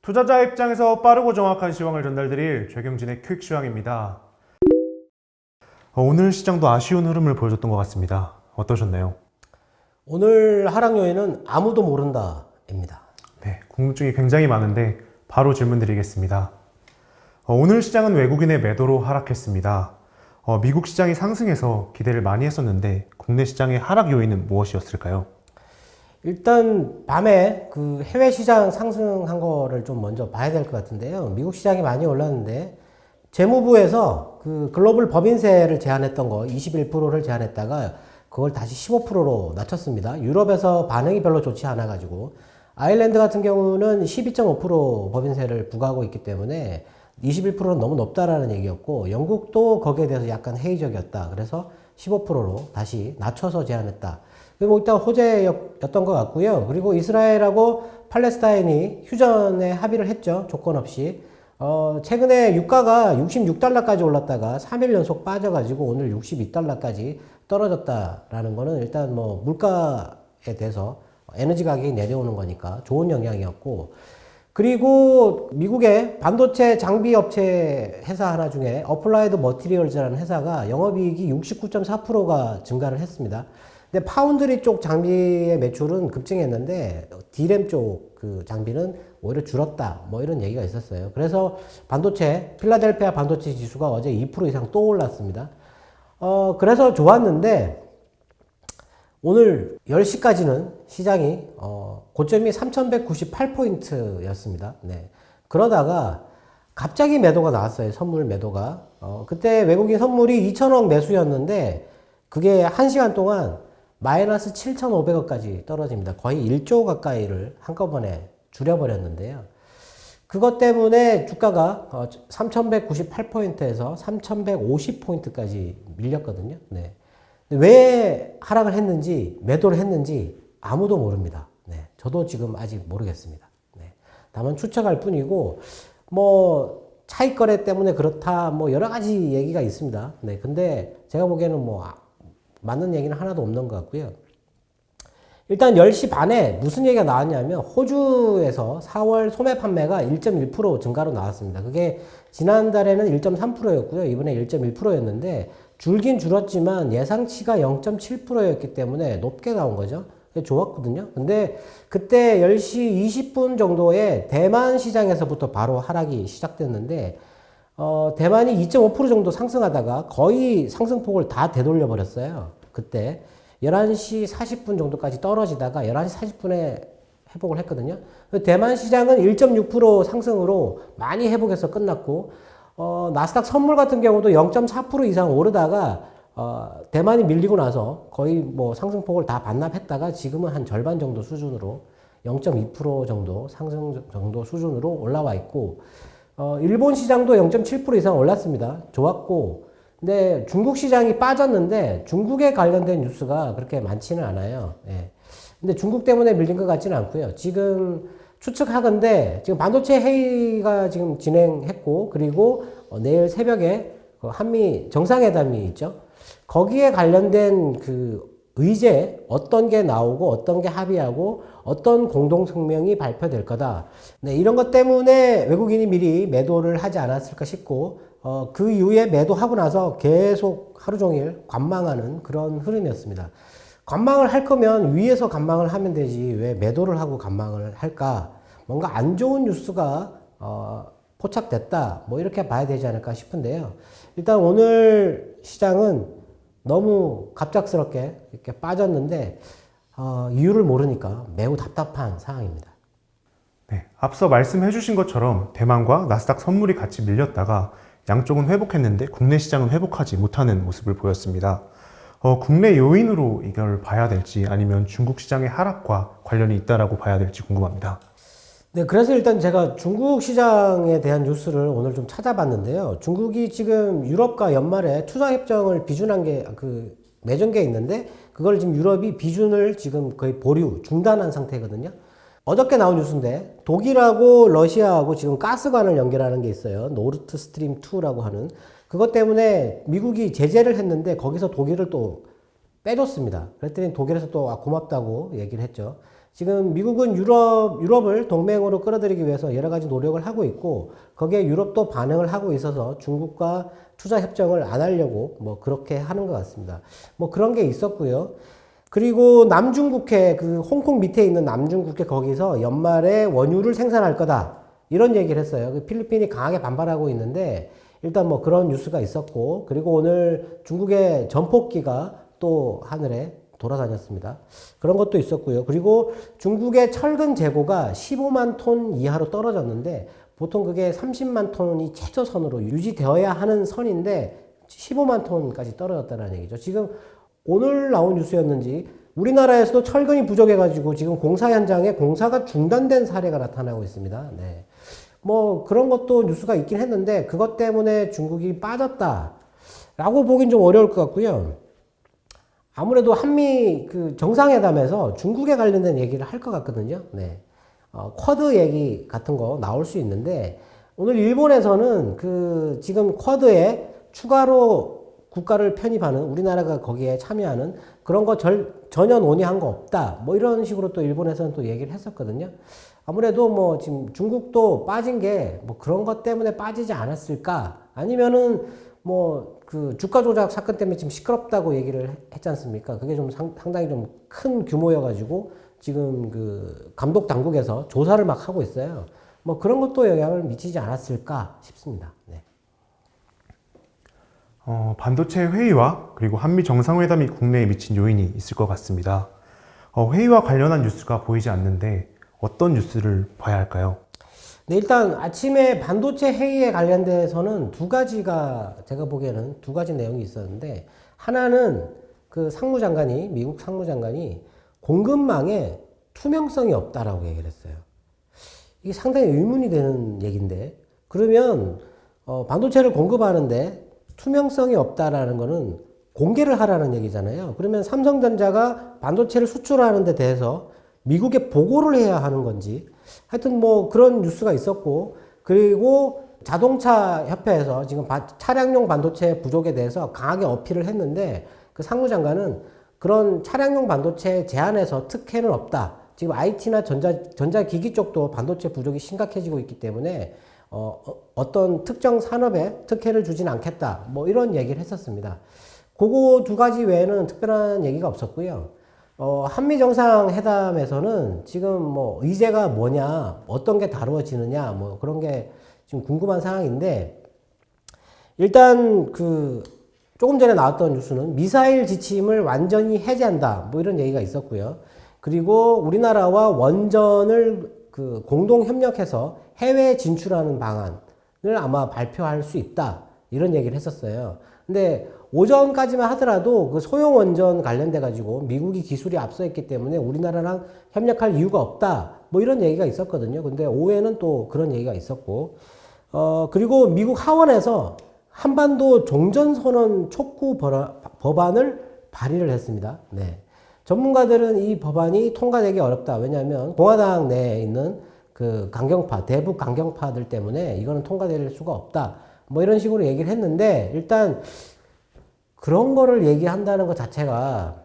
투자자 입장에서 빠르고 정확한 시황을 전달드릴 최경진의 퀵 시황입니다. 오늘 시장도 아쉬운 흐름을 보여줬던 것 같습니다. 어떠셨나요? 오늘 하락 요인은 아무도 모른다입니다. 네, 궁금증이 굉장히 많은데 바로 질문 드리겠습니다. 오늘 시장은 외국인의 매도로 하락했습니다. 미국 시장이 상승해서 기대를 많이 했었는데 국내 시장의 하락 요인은 무엇이었을까요? 일단 밤에 그 해외 시장 상승한 거를 좀 먼저 봐야 될 것 같은데요. 미국 시장이 많이 올랐는데 재무부에서 그 글로벌 법인세를 제한했던 거 21%를 제한했다가 그걸 다시 15%로 낮췄습니다. 유럽에서 반응이 별로 좋지 않아 가지고 아일랜드 같은 경우는 12.5% 법인세를 부과하고 있기 때문에 21%는 너무 높다라는 얘기였고, 영국도 거기에 대해서 약간 회의적이었다. 그래서 15%로 다시 낮춰서 제한했다. 그리고 일단 호재였던 것 같고요. 그리고 이스라엘하고 팔레스타인이 휴전에 합의를 했죠. 조건 없이. 최근에 유가가 66달러까지 올랐다가 3일 연속 빠져가지고 오늘 62달러까지 떨어졌다라는 거는 일단 뭐 물가에 대해서 에너지 가격이 내려오는 거니까 좋은 영향이었고, 그리고 미국의 반도체 장비 업체 회사 하나 중에 어플라이드 머티리얼즈라는 회사가 영업이익이 69.4%가 증가를 했습니다. 근데 파운드리 쪽 장비의 매출은 급증했는데 D램 쪽 그 장비는 오히려 줄었다, 뭐 이런 얘기가 있었어요. 그래서 반도체 필라델피아 반도체 지수가 어제 2% 이상 또 올랐습니다. 그래서 좋았는데 오늘 10시까지는 시장이 고점이 3198포인트였습니다. 네. 그러다가 갑자기 매도가 나왔어요. 선물 매도가. 그때 외국인 선물이 2천억 매수였는데 그게 1시간 동안 마이너스 7,500억까지 떨어집니다. 거의 1조 가까이를 한꺼번에 줄여버렸는데요. 그것 때문에 주가가 3198포인트에서 3150포인트까지 밀렸거든요. 네. 왜 하락을 했는지, 매도를 했는지 아무도 모릅니다. 네. 저도 지금 아직 모르겠습니다. 네. 다만 추측할 뿐이고, 뭐, 차익 거래 때문에 그렇다, 뭐, 여러 가지 얘기가 있습니다. 네. 근데 제가 보기에는 뭐, 맞는 얘기는 하나도 없는 것 같고요. 일단 10시 반에 무슨 얘기가 나왔냐면 호주에서 4월 소매 판매가 1.1% 증가로 나왔습니다. 그게 지난달에는 1.3%였고요. 이번에 1.1%였는데 줄긴 줄었지만 예상치가 0.7%였기 때문에 높게 나온 거죠. 좋았거든요. 근데 그때 10시 20분 정도에 대만 시장에서부터 바로 하락이 시작됐는데 대만이 2.5% 정도 상승하다가 거의 상승폭을 다 되돌려 버렸어요. 그때 11시 40분 정도까지 떨어지다가 11시 40분에 회복을 했거든요. 대만 시장은 1.6% 상승으로 많이 회복해서 끝났고, 나스닥 선물 같은 경우도 0.4% 이상 오르다가, 대만이 밀리고 나서 거의 뭐 상승폭을 다 반납했다가 지금은 한 절반 정도 수준으로 0.2% 정도 상승 정도 수준으로 올라와 있고, 일본 시장도 0.7% 이상 올랐습니다. 좋았고, 근데 중국 시장이 빠졌는데 중국에 관련된 뉴스가 그렇게 많지는 않아요. 예. 근데 중국 때문에 밀린 것 같지는 않고요. 지금 추측하건대 지금 반도체 회의가 지금 진행했고, 그리고 내일 새벽에 그 한미 정상회담이 있죠. 거기에 관련된 그 의제 어떤 게 나오고 어떤 게 합의하고 어떤 공동성명이 발표될 거다. 네, 이런 것 때문에 외국인이 미리 매도를 하지 않았을까 싶고, 그 이후에 매도하고 나서 계속 하루 종일 관망하는 그런 흐름이었습니다. 관망을 할 거면 위에서 관망을 하면 되지 왜 매도를 하고 관망을 할까? 뭔가 안 좋은 뉴스가 포착됐다, 뭐 이렇게 봐야 되지 않을까 싶은데요. 일단 오늘 시장은 너무 갑작스럽게 이렇게 빠졌는데 이유를 모르니까 매우 답답한 상황입니다. 네, 앞서 말씀해 주신 것처럼 대만과 나스닥 선물이 같이 밀렸다가 양쪽은 회복했는데 국내 시장은 회복하지 못하는 모습을 보였습니다. 국내 요인으로 이걸 봐야 될지 아니면 중국 시장의 하락과 관련이 있다라고 봐야 될지 궁금합니다. 네, 그래서 일단 제가 중국 시장에 대한 뉴스를 오늘 좀 찾아봤는데요. 중국이 지금 유럽과 연말에 투자협정을 비준한 게, 맺은 게 있는데, 그걸 지금 유럽이 비준을 지금 거의 보류, 중단한 상태거든요. 어저께 나온 뉴스인데, 독일하고 러시아하고 지금 가스관을 연결하는 게 있어요. 노르트 스트림 2라고 하는. 그것 때문에 미국이 제재를 했는데, 거기서 독일을 또 빼줬습니다. 그랬더니 독일에서 또 고맙다고 얘기를 했죠. 지금 미국은 유럽을 동맹으로 끌어들이기 위해서 여러 가지 노력을 하고 있고, 거기에 유럽도 반응을 하고 있어서 중국과 투자 협정을 안 하려고 뭐 그렇게 하는 것 같습니다. 뭐 그런 게 있었고요. 그리고 남중국해, 그 홍콩 밑에 있는 남중국해 거기서 연말에 원유를 생산할 거다, 이런 얘기를 했어요. 그 필리핀이 강하게 반발하고 있는데, 일단 뭐 그런 뉴스가 있었고, 그리고 오늘 중국의 전폭기가 또 하늘에 돌아다녔습니다. 그런 것도 있었고요. 그리고 중국의 철근 재고가 15만 톤 이하로 떨어졌는데, 보통 그게 30만 톤이 최저선으로 유지되어야 하는 선인데 15만 톤까지 떨어졌다는 얘기죠. 지금 오늘 나온 뉴스였는지 우리나라에서도 철근이 부족해가지고 지금 공사 현장에 공사가 중단된 사례가 나타나고 있습니다. 네. 뭐 그런 것도 뉴스가 있긴 했는데, 그것 때문에 중국이 빠졌다라고 보긴 좀 어려울 것 같고요. 아무래도 한미 그 정상회담에서 중국에 관련된 얘기를 할 것 같거든요. 네. 쿼드 얘기 같은 거 나올 수 있는데, 오늘 일본에서는 그 지금 쿼드에 추가로 국가를 편입하는, 우리나라가 거기에 참여하는 그런 거 전혀 논의한 거 없다, 뭐 이런 식으로 또 일본에서는 또 얘기를 했었거든요. 아무래도 뭐 지금 중국도 빠진 게 뭐 그런 것 때문에 빠지지 않았을까, 아니면은 뭐 그 주가 조작 사건 때문에 지금 시끄럽다고 얘기를 했지 않습니까? 그게 좀 상당히 좀 큰 규모여가지고 지금 그 감독 당국에서 조사를 막 하고 있어요. 뭐 그런 것도 영향을 미치지 않았을까 싶습니다. 네. 반도체 회의와 그리고 한미 정상회담이 국내에 미친 요인이 있을 것 같습니다. 회의와 관련한 뉴스가 보이지 않는데 어떤 뉴스를 봐야 할까요? 네, 일단 아침에 반도체 회의에 관련돼서는 두 가지가, 제가 보기에는 두 가지 내용이 있었는데, 하나는 그 상무장관이, 미국 상무장관이 공급망에 투명성이 없다라고 얘기를 했어요. 이게 상당히 의문이 되는 얘기인데, 그러면 반도체를 공급하는데 투명성이 없다라는 거는 공개를 하라는 얘기잖아요. 그러면 삼성전자가 반도체를 수출하는 데 대해서 미국에 보고를 해야 하는 건지, 하여튼 뭐 그런 뉴스가 있었고, 그리고 자동차 협회에서 지금 차량용 반도체 부족에 대해서 강하게 어필을 했는데, 그 상무장관은 그런 차량용 반도체 제한에서 특혜는 없다. 지금 IT나 전자기기 쪽도 반도체 부족이 심각해지고 있기 때문에 어떤 특정 산업에 특혜를 주진 않겠다, 뭐 이런 얘기를 했었습니다. 그거 두 가지 외에는 특별한 얘기가 없었고요. 한미 정상회담에서는 지금 뭐 의제가 뭐냐, 어떤 게 다루어지느냐, 뭐 그런 게 지금 궁금한 상황인데, 일단 그 조금 전에 나왔던 뉴스는 미사일 지침을 완전히 해제한다, 뭐 이런 얘기가 있었고요. 그리고 우리나라와 원전을 그 공동 협력해서 해외 진출하는 방안을 아마 발표할 수 있다, 이런 얘기를 했었어요. 근데 오전까지만 하더라도 그 소형 원전 관련돼 가지고 미국이 기술이 앞서 있기 때문에 우리나라랑 협력할 이유가 없다, 뭐 이런 얘기가 있었거든요. 근데 오후에는 또 그런 얘기가 있었고, 그리고 미국 하원에서 한반도 종전선언 촉구 법안을 발의를 했습니다. 네. 전문가들은 이 법안이 통과되기 어렵다. 왜냐하면 공화당 내에 있는 그 강경파, 대북 강경파들 때문에 이거는 통과될 수가 없다, 뭐 이런 식으로 얘기를 했는데, 일단 그런 거를 얘기한다는 것 자체가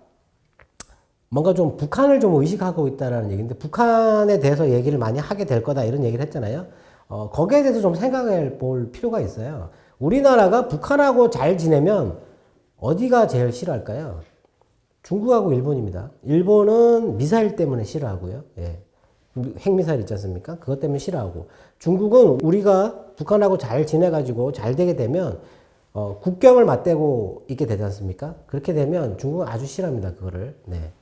뭔가 좀 북한을 좀 의식하고 있다는 얘기인데, 북한에 대해서 얘기를 많이 하게 될 거다, 이런 얘기를 했잖아요. 거기에 대해서 좀 생각해 볼 필요가 있어요. 우리나라가 북한하고 잘 지내면 어디가 제일 싫어할까요? 중국하고 일본입니다. 일본은 미사일 때문에 싫어하고요. 예. 핵미사일 있지 않습니까? 그것 때문에 싫어하고, 중국은 우리가 북한하고 잘 지내가지고 잘 되게 되면 국경을 맞대고 있게 되지 않습니까? 그렇게 되면 중국은 아주 싫어합니다, 그거를. 네.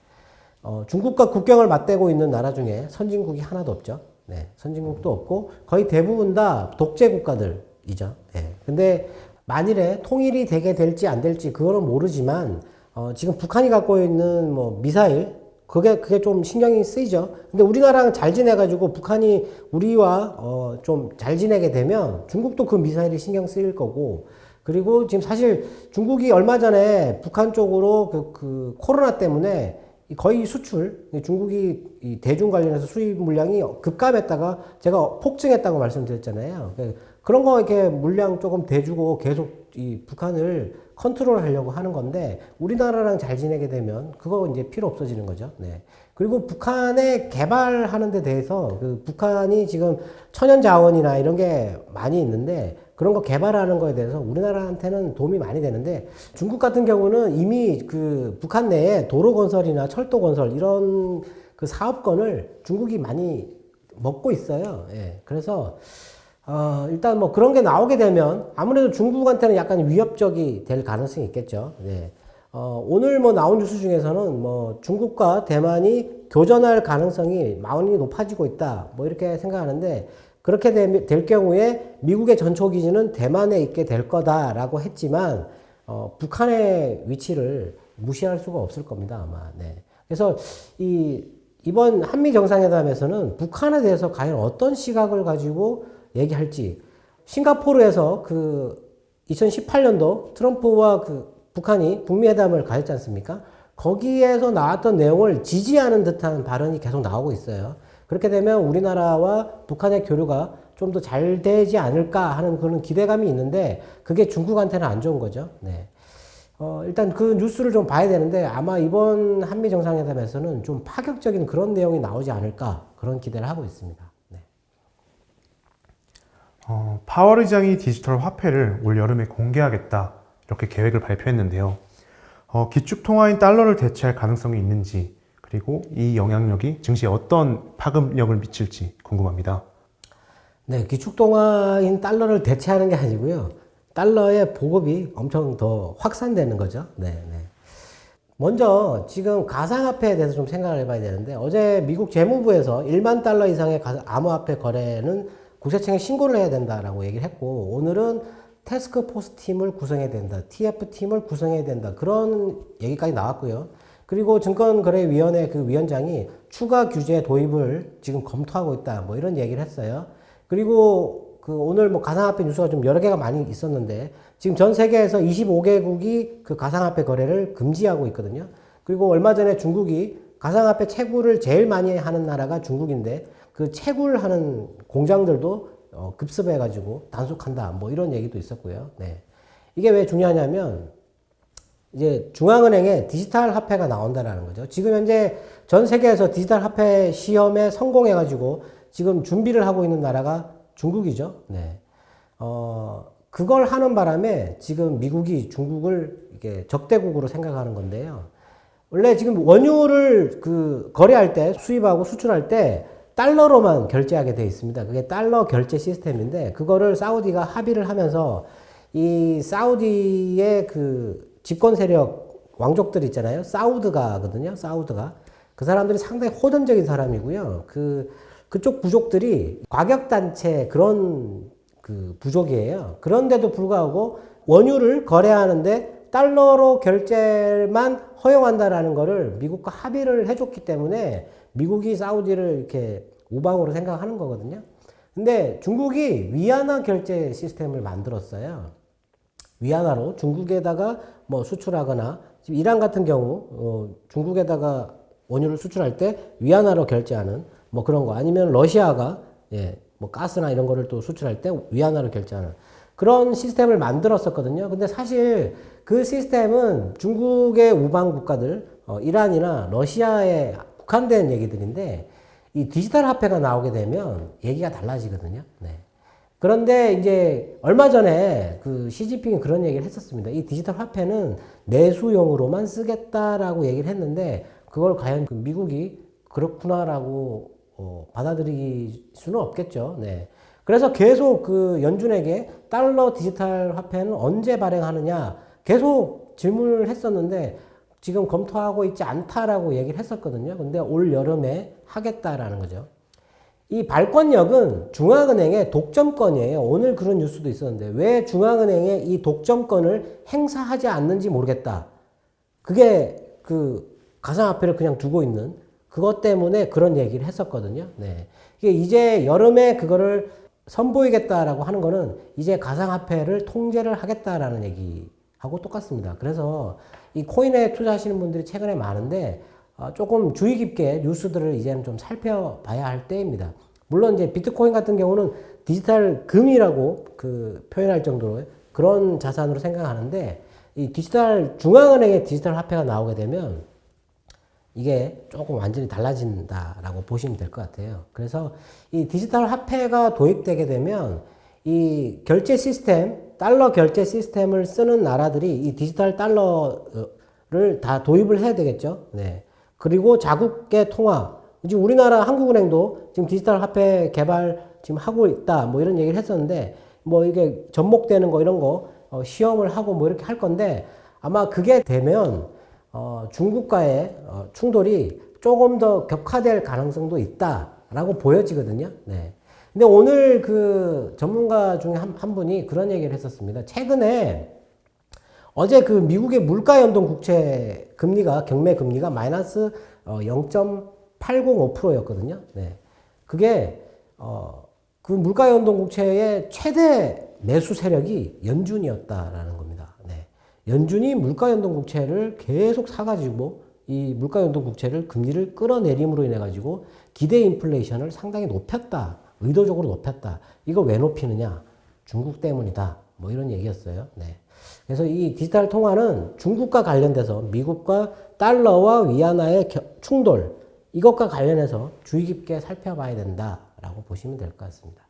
중국과 국경을 맞대고 있는 나라 중에 선진국이 하나도 없죠. 네. 선진국도 없고 거의 대부분 다 독재 국가들이죠. 네. 근데 만일에 통일이 되게 될지 안 될지 그거는 모르지만, 지금 북한이 갖고 있는 뭐 미사일, 그게 좀 신경이 쓰이죠. 근데 우리나라랑 잘 지내가지고 북한이 우리와 좀 잘 지내게 되면 중국도 그 미사일이 신경 쓰일 거고, 그리고 지금 사실 중국이 얼마 전에 북한 쪽으로 그 코로나 때문에 거의 수출, 중국이 이 대중 관련해서 수입 물량이 급감했다가 제가 폭증했다고 말씀드렸잖아요. 그런 거 이렇게 물량 조금 대주고 계속 이 북한을 컨트롤 하려고 하는 건데, 우리나라랑 잘 지내게 되면 그거 이제 필요 없어지는 거죠. 네. 그리고 북한의 개발하는 데 대해서 그 북한이 지금 천연 자원이나 이런 게 많이 있는데 그런 거 개발하는 거에 대해서 우리나라한테는 도움이 많이 되는데 중국 같은 경우는 이미 그 북한 내에 도로 건설이나 철도 건설 이런 그 사업권을 중국이 많이 먹고 있어요. 예. 그래서 일단 뭐 그런 게 나오게 되면 아무래도 중국한테는 약간 위협적이 될 가능성이 있겠죠. 네. 오늘 뭐 나온 뉴스 중에서는 뭐 중국과 대만이 교전할 가능성이 많이 높아지고 있다. 뭐 이렇게 생각하는데 그렇게 될 경우에 미국의 전초기지는 대만에 있게 될 거다라고 했지만 북한의 위치를 무시할 수가 없을 겁니다. 아마. 네. 그래서 이번 한미 정상회담에서는 북한에 대해서 과연 어떤 시각을 가지고 얘기할지 싱가포르에서 그 2018년도 트럼프와 그 북한이 북미 회담을 가졌지 않습니까? 거기에서 나왔던 내용을 지지하는 듯한 발언이 계속 나오고 있어요. 그렇게 되면 우리나라와 북한의 교류가 좀 더 잘 되지 않을까 하는 그런 기대감이 있는데 그게 중국한테는 안 좋은 거죠. 네. 일단 그 뉴스를 좀 봐야 되는데 아마 이번 한미 정상회담에서는 좀 파격적인 그런 내용이 나오지 않을까 그런 기대를 하고 있습니다. 네. 파월 의장이 디지털 화폐를 올 여름에 공개하겠다 이렇게 계획을 발표했는데요. 기축통화인 달러를 대체할 가능성이 있는지 그리고 이 영향력이 증시에 어떤 파급력을 미칠지 궁금합니다. 네, 기축통화인 달러를 대체하는 게 아니고요. 달러의 보급이 엄청 더 확산되는 거죠. 네, 네. 먼저 지금 가상화폐에 대해서 좀 생각을 해봐야 되는데 어제 미국 재무부에서 1만 달러 이상의 암호화폐 거래는 국세청에 신고를 해야 된다라고 얘기를 했고 오늘은 태스크포스 팀을 구성해야 된다. TF팀을 구성해야 된다. 그런 얘기까지 나왔고요. 그리고 증권거래위원회 그 위원장이 추가 규제 도입을 지금 검토하고 있다. 뭐 이런 얘기를 했어요. 그리고 그 오늘 뭐 가상화폐 뉴스가 좀 여러 개가 많이 있었는데 지금 전 세계에서 25개국이 그 가상화폐 거래를 금지하고 있거든요. 그리고 얼마 전에 중국이 가상화폐 채굴을 제일 많이 하는 나라가 중국인데 그 채굴하는 공장들도 급습해가지고 단속한다. 뭐 이런 얘기도 있었고요. 네. 이게 왜 중요하냐면 이제 중앙은행에 디지털 화폐가 나온다라는 거죠. 지금 현재 전 세계에서 디지털 화폐 시험에 성공해가지고 지금 준비를 하고 있는 나라가 중국이죠. 네. 그걸 하는 바람에 지금 미국이 중국을 이게 적대국으로 생각하는 건데요. 원래 지금 원유를 그 거래할 때 수입하고 수출할 때 달러로만 결제하게 되어 있습니다. 그게 달러 결제 시스템인데 그거를 사우디가 합의를 하면서 이 사우디의 그 집권 세력 왕족들 있잖아요. 사우드가거든요. 사우드가. 그 사람들이 상당히 호전적인 사람이고요. 그쪽 부족들이 과격단체 그런 그 부족이에요. 그런데도 불구하고 원유를 거래하는데 달러로 결제만 허용한다라는 거를 미국과 합의를 해줬기 때문에 미국이 사우디를 이렇게 우방으로 생각하는 거거든요. 근데 중국이 위안화 결제 시스템을 만들었어요. 위안화로 중국에다가 뭐 수출하거나 지금 이란 같은 경우 중국에다가 원유를 수출할 때 위안화로 결제하는 뭐 그런 거 아니면 러시아가 뭐 가스나 이런 거를 또 수출할 때 위안화로 결제하는 그런 시스템을 만들었었거든요. 근데 사실 그 시스템은 중국의 우방 국가들 이란이나 러시아에 국한된 얘기들인데 이 디지털 화폐가 나오게 되면 얘기가 달라지거든요. 네. 그런데 이제 얼마 전에 그 시진핑이 그런 얘기를 했었습니다. 이 디지털 화폐는 내수용으로만 쓰겠다라고 얘기를 했는데 그걸 과연 그 미국이 그렇구나라고 받아들일 수는 없겠죠. 네. 그래서 계속 그 연준에게 달러 디지털 화폐는 언제 발행하느냐 계속 질문을 했었는데 지금 검토하고 있지 않다라고 얘기를 했었거든요. 근데 올 여름에 하겠다라는 거죠. 이 발권력은 중앙은행의 독점권이에요. 오늘 그런 뉴스도 있었는데 왜 중앙은행에 이 독점권을 행사하지 않는지 모르겠다. 그게 그 가상화폐를 그냥 두고 있는 그것 때문에 그런 얘기를 했었거든요. 네. 이게 이제 여름에 그거를 선보이겠다라고 하는 거는 이제 가상화폐를 통제를 하겠다라는 얘기하고 똑같습니다. 그래서 이 코인에 투자하시는 분들이 최근에 많은데 조금 주의 깊게 뉴스들을 이제는 좀 살펴봐야 할 때입니다. 물론 이제 비트코인 같은 경우는 디지털 금이라고 그 표현할 정도로 그런 자산으로 생각하는데 이 디지털 중앙은행의 디지털 화폐가 나오게 되면 이게 조금 완전히 달라진다라고 보시면 될 것 같아요. 그래서 이 디지털 화폐가 도입되게 되면 이 결제 시스템, 달러 결제 시스템을 쓰는 나라들이 이 디지털 달러를 다 도입을 해야 되겠죠. 네. 그리고 자국의 통화, 지금 우리나라 한국은행도 지금 디지털 화폐 개발 지금 하고 있다, 뭐 이런 얘기를 했었는데, 뭐 이게 접목되는 거 이런 거 시험을 하고 뭐 이렇게 할 건데, 아마 그게 되면 중국과의 충돌이 조금 더 격화될 가능성도 있다라고 보여지거든요. 네. 근데 오늘 그 전문가 중에 한 분이 그런 얘기를 했었습니다. 최근에 어제 그 미국의 물가 연동 국채 금리가, 경매 금리가 마이너스 0.805%였거든요. 네. 그게 그 물가 연동 국채의 최대 매수 세력이 연준이었다라는 겁니다. 네. 연준이 물가 연동 국채를 계속 사가지고 이 물가 연동 국채를 금리를 끌어내림으로 인해 가지고 기대 인플레이션을 상당히 높였다. 의도적으로 높였다. 이거 왜 높이느냐? 중국 때문이다. 뭐 이런 얘기였어요. 네. 그래서 이 디지털 통화는 중국과 관련돼서 미국과 달러와 위안화의 충돌, 이것과 관련해서 주의 깊게 살펴봐야 된다라고 보시면 될 것 같습니다.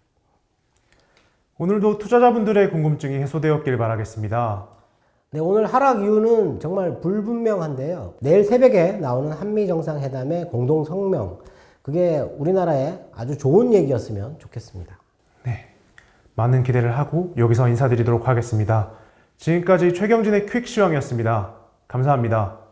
오늘도 투자자분들의 궁금증이 해소되었길 바라겠습니다. 네, 오늘 하락 이유는 정말 불분명한데요. 내일 새벽에 나오는 한미정상회담의 공동 성명, 그게 우리나라에 아주 좋은 얘기였으면 좋겠습니다. 네, 많은 기대를 하고 여기서 인사드리도록 하겠습니다. 지금까지 최경진의 퀵시황이었습니다. 감사합니다.